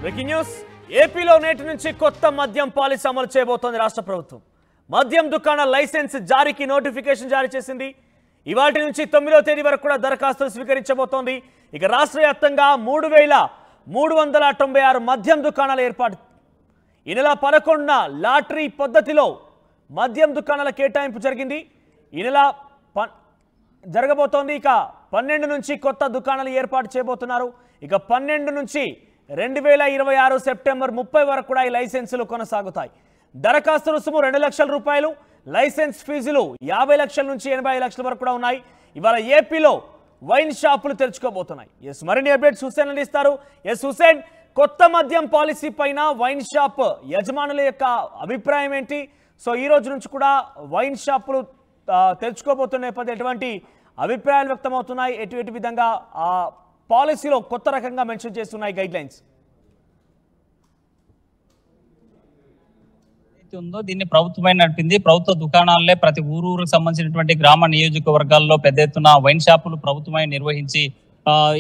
Breaking news ఏపీలో నేటి నుంచి కొత్త మద్యం పాలసీ అమలు చేయబోతోంది రాష్ట్ర ప్రభుత్వం. మద్యం దుకాణాల లైసెన్స్ జారీకి నోటిఫికేషన్ జారీ చేసింది. ఇవాటి నుంచి 9వ తేదీ వరకు కూడా దరఖాస్తులు స్వీకరించబోతోంది. ఇక రాష్ట్ర వ్యాప్తంగా 3,396 మద్యం దుకాణాల ఏర్పాటు. ఈ నెల 11న లాటరీ పద్ధతిలో మద్యం దుకాణాల కేటాయింపు జరిగింది. ఈ నెల జరగబోతోంది. ఇక 12 నుంచి కొత్త దుకాణాలు ఏర్పాటు చేయబోతున్నారు. ఇక 12 నుంచి 2026 సెప్టెంబర్ 30 వరకు కూడా ఈ లైసెన్సులు కొనసాగుతాయి. దరఖాస్తు రుసుము 2 లక్షల రూపాయలు, లైసెన్స్ ఫీజులు 50 లక్షల నుంచి 85 లక్షల వరకు కూడా ఉన్నాయి. ఇవాళ ఏపీలో వైన్ షాపులు తెరుచుకోబోతున్నాయి. మరిన్ని అప్డేట్స్ హుసేన్ అందిస్తారు. హుసేన్, కొత్త మద్యం పాలసీ పైన వైన్ షాప్ యజమానుల యొక్క అభిప్రాయం ఏంటి? సో ఈ రోజు నుంచి కూడా వైన్ షాపులు తెరుచుకోబోతున్న నేపథ్యంలో ఎటువంటి అభిప్రాయాలు వ్యక్తమవుతున్నాయి? ఎటువంటి విధంగా ఆ పాలసీలో కొత్త రకంగా మెన్షన్ చేస్తున్నాయి గైడ్ లైన్స్? ఉందో దీన్ని ప్రభుత్వమే నడిపింది. ప్రభుత్వ దుకాణాలే ప్రతి ఊరుకు సంబంధించినటువంటి గ్రామ నియోజకవర్గాల్లో పెద్ద ఎత్తున వైన్ షాపులు ప్రభుత్వమే నిర్వహించి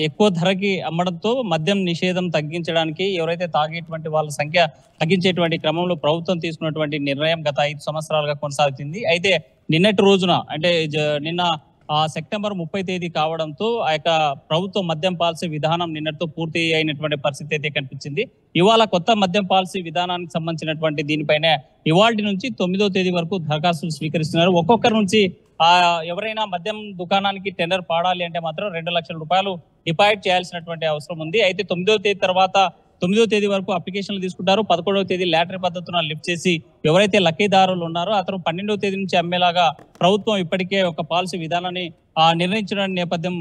ఎక్కువ ధరకి అమ్మడంతో మద్యం నిషేధం తగ్గించడానికి, ఎవరైతే తాగేటువంటి వాళ్ళ సంఖ్య తగ్గించేటువంటి క్రమంలో ప్రభుత్వం తీసుకున్నటువంటి నిర్ణయం గత 5 సంవత్సరాలుగా కొనసాగుతుంది. అయితే నిన్నటి రోజున అంటే నిన్న సెప్టెంబర్ 30 తేదీ కావడంతో ఆ యొక్క ప్రభుత్వ మద్యం పాలసీ విధానం నిన్నటితో పూర్తి అయినటువంటి పరిస్థితి అయితే కనిపించింది. ఇవాళ కొత్త మద్యం పాలసీ విధానానికి సంబంధించినటువంటి దీనిపైన ఇవాళ నుంచి 9వ తేదీ వరకు దరఖాస్తులు స్వీకరిస్తున్నారు. ఒక్కొక్కరి నుంచి ఎవరైనా మద్యం దుకాణానికి టెండర్ పాడాలి అంటే మాత్రం 2 లక్షల రూపాయలు డిపాజిట్ చేయాల్సినటువంటి అవసరం ఉంది. అయితే 9వ తేదీ తర్వాత 9వ తేదీ వరకు అప్లికేషన్లు తీసుకుంటారు. 11వ తేదీ లాటరీ పద్ధతిన లిఫ్ట్ చేసి ఎవరైతే లక్కీదారులు ఉన్నారో అతను 12వ తేదీ నుంచి అమ్మేలాగా ప్రభుత్వం ఇప్పటికే ఒక పాలసీ విధానాన్ని నిర్ణయించిన నేపథ్యం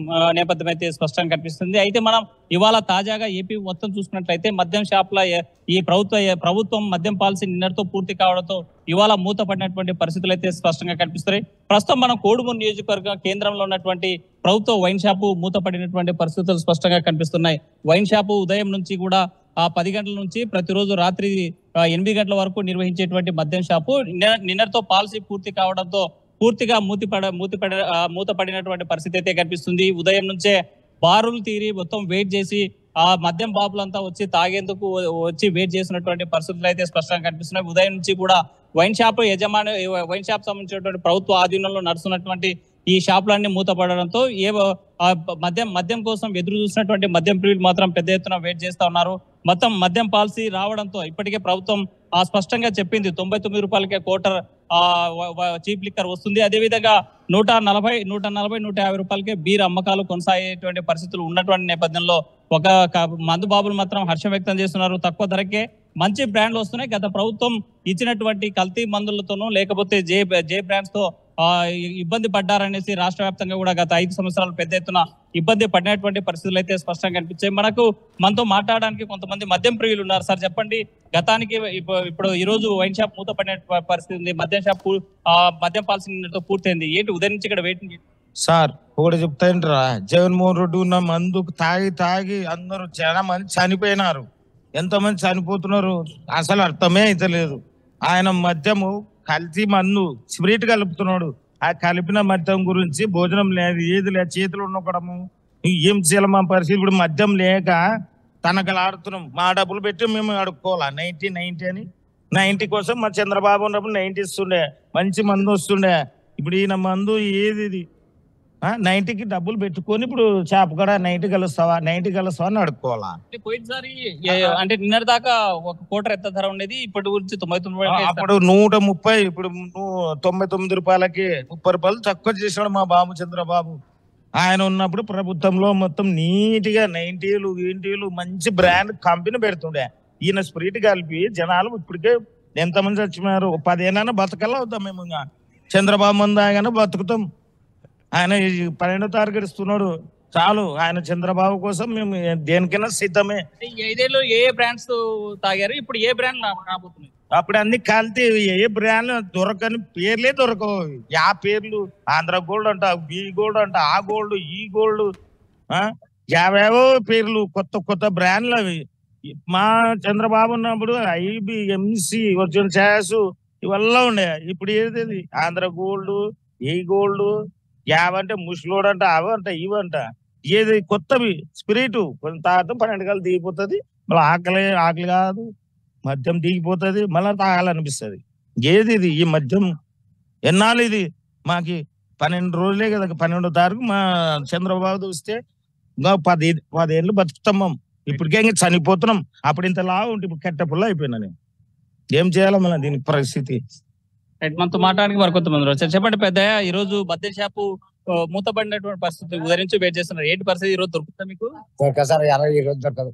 అయితే స్పష్టంగా కనిపిస్తుంది. అయితే మనం ఇవాళ తాజాగా ఏపీ మొత్తం చూసుకున్నట్లయితే మద్యం షాపుల ఈ ప్రభుత్వం మద్యం పాలసీ నిన్నటితో పూర్తి కావడంతో ఇవాళ మూతపడినటువంటి పరిస్థితులు అయితే స్పష్టంగా కనిపిస్తున్నాయి. ప్రస్తుతం మనం కోడుమూరు నియోజకవర్గ కేంద్రంలో ఉన్నటువంటి ప్రభుత్వ వైన్ షాపు మూతపడినటువంటి పరిస్థితులు స్పష్టంగా కనిపిస్తున్నాయి. వైన్ షాపు ఉదయం నుంచి కూడా 10 గంటల నుంచి ప్రతిరోజు రాత్రి 8 గంటల వరకు నిర్వహించేటువంటి మద్యం షాపు నిన్నటితో పాలసీ పూర్తి కావడంతో పూర్తిగా మూతపడినటువంటి పరిస్థితి అయితే కనిపిస్తుంది. ఉదయం నుంచే బారులు తీరి మొత్తం వెయిట్ చేసి ఆ మద్యం బాబులంతా వచ్చి తాగేందుకు వచ్చి వెయిట్ చేసినటువంటి పరిస్థితులు అయితే స్పష్టంగా కనిపిస్తున్నాయి. ఉదయం నుంచి కూడా వైన్ షాప్ సంబంధించినటువంటి ప్రభుత్వ ఆధీనంలో నడుస్తున్నటువంటి ఈ షాపులన్నీ మూతపడడంతో మద్యం కోసం ఎదురు చూసినటువంటి మద్యం ప్రియులు మాత్రం పెద్ద ఎత్తున వెయిట్ చేస్తా ఉన్నారు. మొత్తం మద్యం పాలసీ రావడంతో ఇప్పటికే ప్రభుత్వం స్పష్టంగా చెప్పింది 99 రూపాయలకే క్వార్టర్ చీప్ లిక్కర్ వస్తుంది. అదేవిధంగా 140, 150 రూపాయలకే బీర్ అమ్మకాలు కొనసాగేటువంటి పరిస్థితులు ఉన్నటువంటి నేపథ్యంలో ఒక మందు బాబులు మాత్రం హర్షం వ్యక్తం చేస్తున్నారు. తక్కువ ధరకే మంచి బ్రాండ్లు వస్తున్నాయి. గత ప్రభుత్వం ఇచ్చినటువంటి కల్తీ మందులతోనూ లేకపోతే జే బ్రాండ్స్ తో ఇబ్బంది పడ్డారనేసి రాష్ట్ర వ్యాప్తంగా కూడా గత 5 సంవత్సరాలు పెద్ద ఎత్తున ఇబ్బంది పడినటువంటి పరిస్థితులు అయితే స్పష్టంగా కనిపించాయి. మనతో మాట్లాడడానికి కొంతమంది మద్యం ప్రియులు ఉన్నారు. సార్ చెప్పండి, గతానికి ఇప్పుడు ఈ రోజు వైన్ షాప్ మూతపడిన పరిస్థితి ఉంది. మద్యం పాలసీ పూర్తయింది. ఏంటి ఉదయం నుంచి ఇక్కడ వెయిటింగ్? సార్ ఒకటి చెప్తాంటారా, జగన్మోహన్ రెడ్డి ఉన్న మందుకు తాగి అందరూ చాలా మంది చనిపోయినారు. ఎంతమంది చనిపోతున్నారు అసలు అర్థమే అయితే లేదు. ఆయన మద్యము కల్తీ మందు స్పిరిట్ కలుపుతున్నాడు. ఆ కలిపిన మద్యం గురించి భోజనం లేదు, ఏది లేదు, చేతులు ఉండకడము ఏం చేయాలి మా పరిస్థితి. ఇప్పుడు మద్యం లేక తనకలాడుతున్నాం. మా డబ్బులు పెట్టి మేము అడుక్కోవాలా 90 అని. 90 కోసం మా చంద్రబాబు ఉన్నప్పుడు 90 ఇస్తుండే, మంచి మందు వస్తుండే. ఇప్పుడు ఈయన మందు ఏది 90కి డబ్బులు పెట్టుకొని ఇప్పుడు షాప్ కూడా 90 కలుస్తావా అని అడుక్కోవాలా. పోయినసారి అంటే నిన్నటి దాకా ఒక క్వార్టర్ ఎంత ధర ఉండేది, ఇప్పటి గురించి 99 అప్పుడు 130, ఇప్పుడు 99 రూపాయలకి 30 రూపాయలు తక్కువ చేసాడు మా బాబు చంద్రబాబు. ఆయన ఉన్నప్పుడు ప్రభుత్వంలో మొత్తం నీట్గా 90లు మంచి బ్రాండ్ కంపెనీ పెడుతుండే. ఈయన స్పిరిట్ కలిపి జనాలు ఇప్పటికే ఎంతమంది చచ్చిపోయారు. 10 ఏళ్ళైనా బతకల్లా అవుతాం మేము. ఇంకా చంద్రబాబు మంది ఆయన బతుకుతాం. ఆయన 12వ తారీఖు ఇస్తున్నాడు చాలు. ఆయన చంద్రబాబు కోసం మేము దేనికైనా సిద్ధమే. 5 ఏళ్ళు ఏ బ్రాండ్స్ తాగారు, ఇప్పుడు ఏ బ్రాండ్ రాబోతున్నాయి? అప్పుడు అన్ని కలితే ఏ బ్రాండ్ దొరకని పేర్లే దొరకవు. యా పేర్లు ఆంధ్ర గోల్డ్ అంట, బి గోల్డ్ అంట, ఆ గోల్డ్ ఈ గోల్డ్ యావేవో పేర్లు, కొత్త బ్రాండ్లు అవి. మా చంద్రబాబు ఉన్నప్పుడు IBMC వచ్చిన ఛాయస్ ఇవల్ల ఉండే. ఇప్పుడు ఏది ఆంధ్ర గోల్డ్, ఈ గోల్డ్ యావంటే ముసలోడంట, అవంట ఇవంట. ఏది కొత్తవి స్పిరిట్ కొంత తాగటం 12 గంటలు దిగిపోతుంది, మళ్ళీ ఆకలి కాదు, మద్యం దిగిపోతుంది, మళ్ళీ తాగాలనిపిస్తుంది. ఏది ఇది ఈ మద్యం ఎన్నాళ్ళు ఇది? మాకి 12 రోజులే కదా, 12వ తారీఖు మా చంద్రబాబు చూస్తే ఇంకా 10 ఏళ్ళు బతుకుతాం మేము. ఇప్పటికే ఇంకా చనిపోతున్నాం. అప్పుడు ఇంత లావు ఉంటే ఇప్పుడు కెట్టపుల్ల అయిపోయినా నేను. ఏం చేయాలి మళ్ళీ దీని పరిస్థితి? మనతో మాట్లాడడానికి మరి కొంతమంది వచ్చారు. చెప్పండి పెద్దయ్య, ఈ రోజు మద్యం షాపు మూతపడినటువంటి పరిస్థితి ఉదయం నుంచి వెయిట్ చేస్తున్నారు. ఏంటి పరిస్థితి? ఈ రోజు దొరుకుతుందా మీకు? దొరకదు సార్, ఈ రోజు దొరకదు.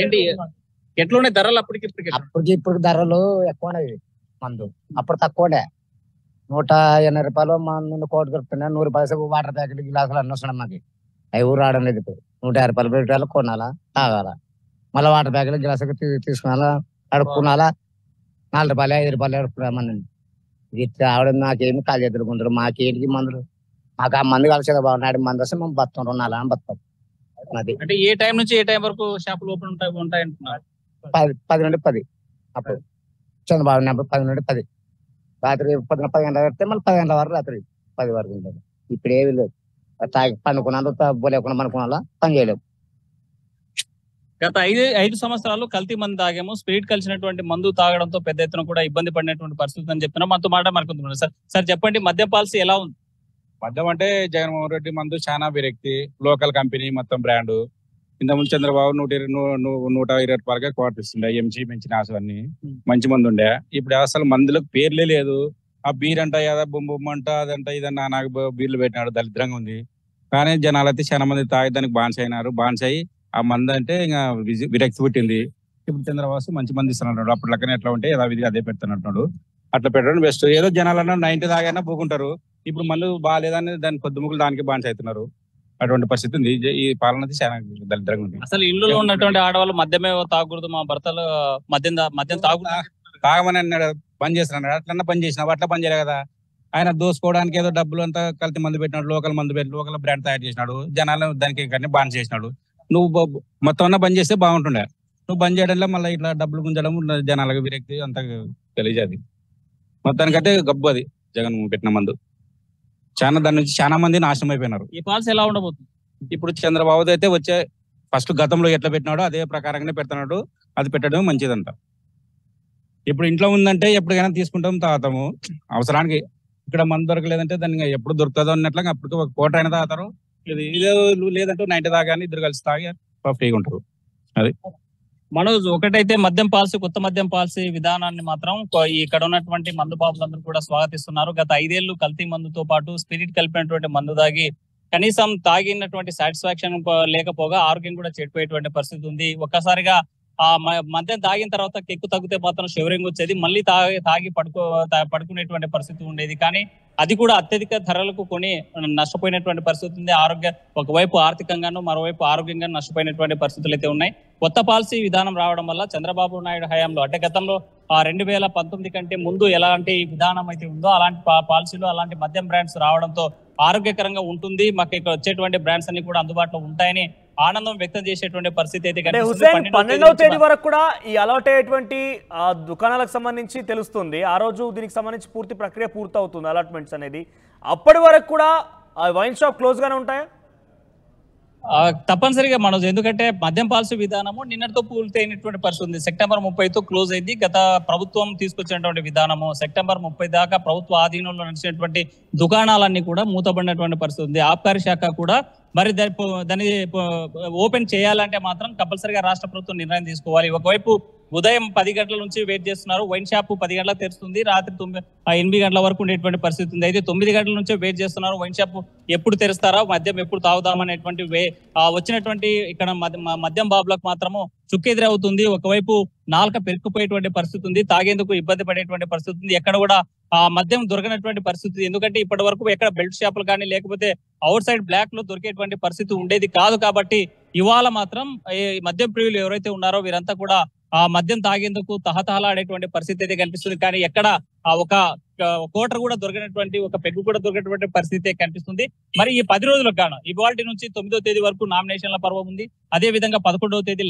ఏంటి ఎట్లున్నాయి ధరలు? అప్పటికి ఇప్పుడు ధరలు ఎక్కువ ఉన్నాయి. మందు అప్పుడు తక్కువనే, 180 రూపాయలు మందు కోటి దొరుకుతున్నాయి. 100 రూపాయలు వాటర్ ప్యాకెట్ గ్లాసులు అన్నీ వస్తున్నాయి. మాకు అవి ఊరు రావడం లేదు. ఇప్పుడు 150 రూపాయలు పెట్టాలి, కొనాలా, తాగాల, మళ్ళీ వాటర్ ప్యాకెట్ గ్లాసు తీసుకున్నాలా, అడుక్కున్నాలా, 4 రూపాయలు 5 రూపాయలు అడుక్కున్నామని. ఇది ఆవిడ మాకేమి కాలు ఎదుర్కొంటారు, మాకేంటికి మందులు? మాకు ఆ మందు కలిసి బాగున్నాడు. మందు వస్తే మేము బతాం, 2 నెలలు బతాం. అది అంటే ఏ టైం నుంచి ఏ టైం వరకు షాపులు ఓపెన్ ఉంటాయి అంటున్నారు? 10 నుండి 10. అప్పుడు చంద్రబాబు ఉన్నప్పుడు 10 నుండి 10. రాత్రి 10 గంటల పెడితే మళ్ళీ 10 గంటల వరకు, రాత్రి 10 వరకు ఉంటుంది. ఇప్పుడు ఏమి లేదు. తాగి పండుకున్నాను, పోలేకుండా అనుకున్నా పని చేయలేము. గత 5 సంవత్సరాలు కల్తీ మందు తాగాము, స్పిరిట్ కలిసినటువంటి మందు తాగడంతో పెద్ద ఎత్తున కూడా ఇబ్బంది పడినటువంటి పరిస్థితి అని చెప్తున్నాం. మనతో మాట మరికొంటున్నారు. సార్ చెప్పండి, మద్యం పాలసీ ఎలా ఉంది? మద్యం అంటే జగన్మోహన్ రెడ్డి మందు చాలా విరక్తి, లోకల్ కంపెనీ మొత్తం బ్రాండ్. ఇంతకుముందు చంద్రబాబు 120 రూపాయలకే క్వార్టర్ ఇస్తుండే, ఎంచి మంచి నాసవన్నీ మంచి మందు ఉండే. ఇప్పుడు అసలు మందులకు పేర్లే లేదు. ఆ బీర్ అంట ఏదా బొమ్మ అంట అదంట ఇదన్నా నాకు బీర్లు పెట్టినాడు, దరిద్రంగా ఉంది. కానీ జనాలు అయితే చాలా మంది తాగి దానికి బాన్స్ అయినారు. బాన్స్ అయ్యి ఆ మందు అంటే ఇంకా విరక్తి పుట్టింది. ఇప్పుడు చంద్రబాబు మంచి మంది ఇస్తున్నాడు. అప్పుడు లెక్కన ఎట్లా ఉంటే యథావిధి అదే పెడుతున్నట్టు. అట్లా పెట్టడం బెస్ట్. ఏదో జనాలన్నా 90 తాగైనా పోకుంటారు. ఇప్పుడు మళ్ళీ బాగాలేదని దాని పొద్దుముకులు దానికి బాన్స్ అవుతున్నారు. అటువంటి పరిస్థితి ఉంది. ఈ పాలన చాలా దరిద్రంగా ఉంది. అసలు ఇల్లులో ఉన్నటువంటి ఆడవాళ్ళు మద్యమే తాగకూడదు, మా భర్తలు మద్యం తాగమని అన్నాడు, బంద్ చేస్తున్నాడు. అట్లన్నా బంద్ చేసినావు, అట్లా బంద్ చేయలే కదా. ఆయన దోసుకోవడానికి ఏదో డబ్బులు అంతా కల్తీ మందు పెట్టినాడు, లోకల్ మందు పెట్టి లోకల్ బ్రాండ్ తయారు చేసినాడు. జనాలు దానికి కానీ బాన్స్ చేసినాడు. నువ్వు మొత్తం అన్నా బంద్ చేస్తే బాగుంటుండే. నువ్వు బంద్ చేయడంలో మళ్ళీ ఇట్లా డబ్బులు గుంజడం, జనాలకు విరక్తి అంత తెలియజేది. మొత్తానికైతే గబ్బు అది జగన్ పెట్టిన మందు. దాని నుంచి చాలా మంది నాశనం అయిపోయినారు. ఈ పాలసీ ఎలా ఉండబోతుంది? ఇప్పుడు చంద్రబాబు అయితే వచ్చే ఫస్ట్ గతంలో ఎట్లా పెట్టినాడో అదే ప్రకారంగానే పెడుతున్నాడు. అది పెట్టడం మంచిదంట. ఇప్పుడు ఇంట్లో ఉందంటే ఎప్పటికైనా తీసుకుంటాం, తాగుతాము. అవసరానికి ఇక్కడ మందు దొరకలేదంటే దాన్ని ఎప్పుడు దొరుకుతుందో అన్నట్లుగా అప్పటికి ఒక కోట అయినా తాగుతారు. ఇదే లేదంటే 90 తాగాని ఇద్దరు కలిసి తాగి ఫ్రీగా ఉంటారు. అది మనోజ్, ఒకటైతే మద్యం పాలసీ, కొత్త మద్యం పాలసీ విధానాన్ని మాత్రం ఇక్కడ ఉన్నటువంటి మందు బాబులందరూ కూడా స్వాగతిస్తున్నారు. గత 5 ఏళ్లు కల్తీ మందుతో పాటు స్పిరిట్ కలిపినటువంటి మందు తాగి కనీసం తాగినటువంటి సాటిస్ఫాక్షన్ లేకపోగా ఆరోగ్యం కూడా చెడిపోయేటువంటి పరిస్థితి ఉంది. ఒక్కసారిగా ఆ మద్యం తాగిన తర్వాత కెక్కు తగ్గితే మాత్రం షివరింగ్ వచ్చేది, మళ్ళీ తాగి పడుకునేటువంటి పరిస్థితి ఉండేది. కానీ అది కూడా అత్యధిక ధరలకు కొని నష్టపోయినటువంటి పరిస్థితి ఉంది. ఒకవైపు ఆర్థికంగాను, మరోవైపు ఆరోగ్యంగా నష్టపోయినటువంటి పరిస్థితులు అయితే ఉన్నాయి. కొత్త పాలసీ విధానం రావడం వల్ల చంద్రబాబు నాయుడు హయాంలో, అంటే గతంలో 2019 కంటే ముందు ఎలాంటి విధానం అయితే ఉందో అలాంటి పాలసీలు, అలాంటి మద్యం బ్రాండ్స్ రావడంతో ఆరోగ్యకరంగా ఉంటుంది, మాకు ఇక్కడ వచ్చేటువంటి బ్రాండ్స్ అన్ని కూడా అందుబాటులో ఉంటాయని ఆనందం వ్యక్తం చేసేటువంటి పరిస్థితి అయితే కనిపిస్తుంది. 12వ తేదీ వరకు కూడా ఈ అలాట్ అయ్యేటువంటి దుకాణాలకు సంబంధించి తెలుస్తుంది. ఆ రోజు దీనికి సంబంధించి పూర్తి ప్రక్రియ పూర్తవుతుంది, అలాట్మెంట్స్ అనేది. అప్పటి వరకు కూడా వైన్ షాప్ క్లోజ్ గానే ఉంటాయా? తప్పనిసరిగా మనోజ్, ఎందుకంటే మద్యం పాలసీ విధానము నిన్నటితో పూర్తయినటువంటి పరిస్థితి ఉంది. సెప్టెంబర్ 30తో క్లోజ్ అయింది. గత ప్రభుత్వం తీసుకొచ్చినటువంటి విధానము సెప్టెంబర్ 30 దాకా ప్రభుత్వ ఆధీనంలో నడిచినటువంటి దుకాణాలన్నీ కూడా మూతబడినటువంటి పరిస్థితి ఉంది. ఆబ్కారీ శాఖ కూడా మరి దాన్ని ఓపెన్ చేయాలంటే మాత్రం కంపల్సరిగా రాష్ట్ర ప్రభుత్వం నిర్ణయం తీసుకోవాలి. ఒకవైపు ఉదయం 10 గంటల నుంచి వెయిట్ చేస్తున్నారు. వైన్ షాప్ 10 గంటలకు తెరుస్తుంది, రాత్రి 8 గంటల వరకు ఉండేటువంటి పరిస్థితి ఉంది. అయితే 9 గంటల నుంచే వెయిట్ చేస్తున్నారు. వైన్ షాప్ ఎప్పుడు తెరుస్తారా, మద్యం ఎప్పుడు తాగుదామనేటువంటి వచ్చినటువంటి ఇక్కడ మద్యం బాబులకు మాత్రము చుక్కెదురవుతుంది. ఒకవైపు నాలుక పెరుక్కుపోయేటువంటి పరిస్థితి ఉంది, తాగేందుకు ఇబ్బంది పడేటువంటి పరిస్థితి ఉంది. ఎక్కడ కూడా ఆ మద్యం దొరకనటువంటి పరిస్థితి. ఎందుకంటే ఇప్పటి వరకు ఎక్కడ బెల్ట్ షాపులు కానీ లేకపోతే అవుట్ సైడ్ బ్లాక్ లో దొరికేటువంటి పరిస్థితి ఉండేది కాదు. కాబట్టి ఇవాళ మాత్రం ఈ మద్యం ప్రియులు ఎవరైతే ఉన్నారో వీరంతా కూడా ఆ మద్యం తాగేందుకు తహతహలాడేటువంటి పరిస్థితి అయితే కనిపిస్తుంది. కానీ ఎక్కడ ఒక కోటర్ కూడా దొరికినటువంటి, ఒక పెగ్గు కూడా దొరికినటువంటి పరిస్థితి కనిపిస్తుంది. మరి ఈ 10 రోజులకు గాను ఇవాళ నుంచి 9వ తేదీ వరకు నామినేషన్ల పర్వం ఉంది. అదే విధంగా 11వ తేదీ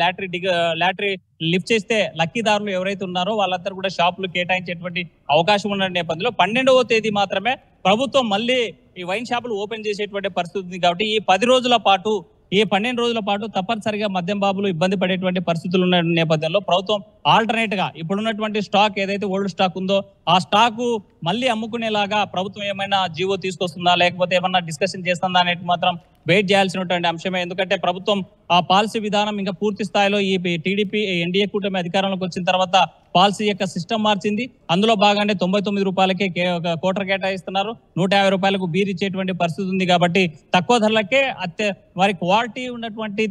లాటరీ లిఫ్ట్ చేస్తే లక్కీదారులు ఎవరైతే ఉన్నారో వాళ్ళందరూ కూడా షాపులు కేటాయించేటువంటి అవకాశం ఉన్న నేపథ్యంలో 12వ తేదీ మాత్రమే ప్రభుత్వం మళ్ళీ ఈ వైన్ షాపులు ఓపెన్ చేసేటువంటి పరిస్థితి ఉంది. కాబట్టి ఈ 10 రోజుల పాటు ఈ 12 రోజుల పాటు తప్పనిసరిగా మద్యం బాబులు ఇబ్బంది పడేటువంటి పరిస్థితులు ఉన్న నేపథ్యంలో ప్రభుత్వం ఆల్టర్నేట్ గా ఇప్పుడున్నటువంటి స్టాక్ ఏదైతే ఓల్డ్ స్టాక్ ఉందో ఆ స్టాకు మళ్ళీ అమ్ముకునేలాగా ప్రభుత్వం ఏమైనా జీవో తీసుకొస్తుందా లేకపోతే ఏమన్నా డిస్కషన్ చేస్తుందా అనేది మాత్రం వెయిట్ చేయాల్సినటువంటి అంశమే. ఎందుకంటే ప్రభుత్వం ఆ పాలసీ విధానం ఇంకా పూర్తి స్థాయిలో ఈ టీడీపీ ఎన్డీఏ కూటమి అధికారంలోకి వచ్చిన తర్వాత పాలసీ యొక్క సిస్టమ్ మార్చింది. అందులో భాగంగానే 99 రూపాయలకే కోటర్ కేటాయిస్తున్నారు, 150 రూపాయలకు బీర్ ఇచ్చేటువంటి పరిస్థితి ఉంది. కాబట్టి తక్కువ ధరలకే వారి క్వాలిటీ ఉన్నటువంటి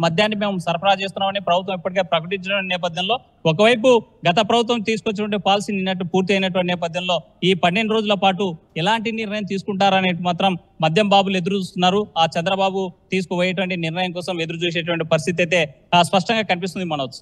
మద్యాన్ని మేము సరఫరా చేస్తున్నామని ప్రభుత్వం ఇప్పటికే ప్రకటించిన నేపథ్యంలో ఒకవైపు గత ప్రభుత్వం తీసుకొచ్చినటువంటి పాలసీ నిన్నట్టు పూర్తి అయినటువంటి నేపథ్యంలో ఈ 12 రోజుల పాటు ఎలాంటి నిర్ణయం తీసుకుంటారనేది మాత్రం మద్యం బాబులు ఎదురు చూస్తున్నారు. ఆ చంద్రబాబు తీసుకుపోయేటువంటి నిర్ణయం కోసం ఎదురు చూసేటువంటి పరిస్థితి అయితే స్పష్టంగా కనిపిస్తుంది. మనోజ్.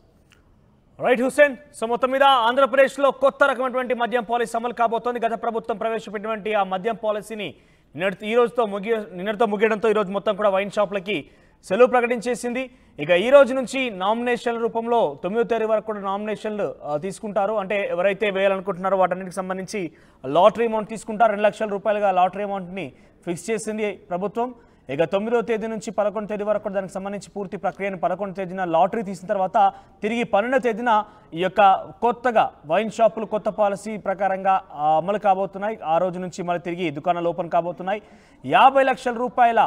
రైట్ హుసేన్. సో మొత్తం మీద ఆంధ్రప్రదేశ్లో కొత్త రకమైనటువంటి మద్యం పాలసీ అమలు కాబోతోంది. గత ప్రభుత్వం ప్రవేశపెట్టినటువంటి ఆ మద్యం పాలసీని నిన్నటితో ముగియడంతో ఈరోజు మొత్తం కూడా వైన్ షాపులకి సెలవు ప్రకటించేసింది. ఇక ఈ రోజు నుంచి నామినేషన్ల రూపంలో 9వ తేదీ వరకు కూడా నామినేషన్లు తీసుకుంటారు. అంటే ఎవరైతే వేయాలనుకుంటున్నారో వాటన్నిటికి సంబంధించి లాటరీ అమౌంట్ తీసుకుంటారు. 2 లక్షల రూపాయలుగా లాటరీ అమౌంట్ని ఫిక్స్ చేసింది ప్రభుత్వం. ఇక 9వ తేదీ నుంచి 11వ తేదీ వరకు దానికి సంబంధించి పూర్తి ప్రక్రియను 11వ తేదీన లాటరీ తీసిన తర్వాత తిరిగి 12వ తేదీన ఈ యొక్క కొత్తగా వైన్ షాపులు కొత్త పాలసీ ప్రకారంగా అమలు కాబోతున్నాయి. ఆ రోజు నుంచి మళ్ళీ తిరిగి దుకాణాలు ఓపెన్ కాబోతున్నాయి. 50 లక్షల రూపాయల